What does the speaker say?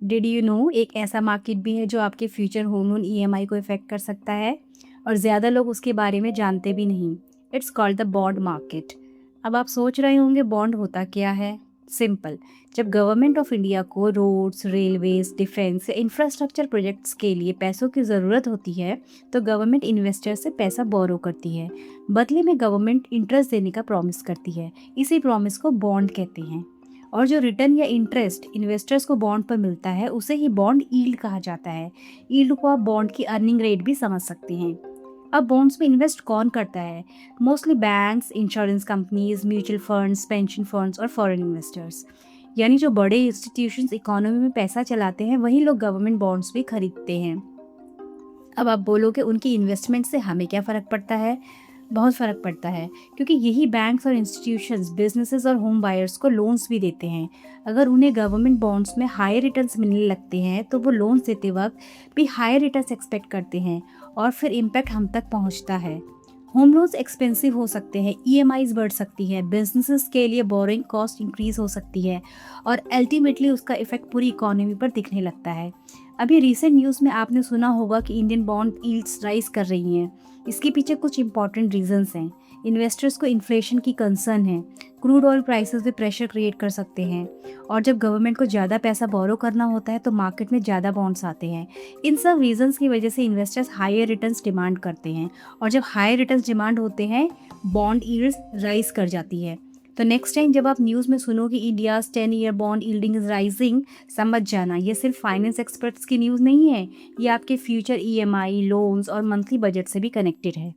Did you know एक ऐसा market भी है जो आपके फ्यूचर होम लोन ईएमआई को इफेक्ट कर सकता है और ज़्यादा लोग उसके बारे में जानते भी नहीं। It's called the bond market. अब आप सोच रहे होंगे बॉन्ड होता क्या है। सिंपल, जब गवर्नमेंट ऑफ इंडिया को रोड्स, रेलवेज, डिफेंस या इंफ्रास्ट्रक्चर प्रोजेक्ट्स के लिए पैसों की ज़रूरत होती है तो गवर्नमेंट इन्वेस्टर से पैसा बोरो करती है। बदले में गवर्नमेंट इंटरेस्ट देने का प्रॉमिस करती है। इसी प्रॉमिस को बॉन्ड कहते हैं। और जो रिटर्न या इंटरेस्ट इन्वेस्टर्स को बॉन्ड पर मिलता है उसे ही बॉन्ड यील्ड कहा जाता है। यील्ड को आप बॉन्ड की अर्निंग रेट भी समझ सकते हैं। अब बॉन्ड्स में इन्वेस्ट कौन करता है? Mostly banks, insurance companies, mutual funds, pension funds और फॉरेन इन्वेस्टर्स। यानी जो बड़े इंस्टीट्यूशंस इकोनॉमी में पैसा चलाते हैं वही लोग गवर्नमेंट बॉन्ड्स भी खरीदते हैं। अब आप बोलोगे उनकी इन्वेस्टमेंट से हमें क्या फ़र्क पड़ता है? बहुत फ़र्क पड़ता है, क्योंकि यही बैंक्स और इंस्टीट्यूशंस बिजनेसेस और होम बायर्स को लोन्स भी देते हैं। अगर उन्हें गवर्नमेंट बॉन्ड्स में हायर रिटर्न्स मिलने लगते हैं तो वो लोन्स देते वक्त भी हायर रिटर्न्स एक्सपेक्ट करते हैं और फिर इम्पैक्ट हम तक पहुंचता है। होम लोन्स एक्सपेंसिव हो सकते हैं, ईएमआईज बढ़ सकती है, बिजनेसेस के लिए बोरिंग कॉस्ट इंक्रीज हो सकती है और अल्टीमेटली उसका इफेक्ट पूरी इकोनॉमी पर दिखने लगता है। अभी रिसेंट न्यूज़ में आपने सुना होगा कि इंडियन बॉन्ड यील्ड्स राइज कर रही हैं। इसके पीछे कुछ इंपॉर्टेंट रीजंस हैं। इन्वेस्टर्स को इन्फ्लेशन की कंसर्न है, क्रूड ऑयल प्राइसेस पे प्रेशर क्रिएट कर सकते हैं और जब गवर्नमेंट को ज़्यादा पैसा बोरो करना होता है तो मार्केट में ज़्यादा बॉन्ड्स आते हैं। इन सब रीजंस की वजह से इन्वेस्टर्स हायर रिटर्न्स डिमांड करते हैं और जब हायर रिटर्न्स डिमांड होते हैं बॉन्ड यील्ड्स राइज कर जाती है। तो नेक्स्ट टाइम जब आप न्यूज़ में सुनो कि India's 10 year bond yielding is rising, समझ जाना ये सिर्फ फाइनेंस एक्सपर्ट्स की न्यूज़ नहीं है, ये आपके फ्यूचर ईएमआई, लोन्स और मंथली बजट से भी कनेक्टेड है।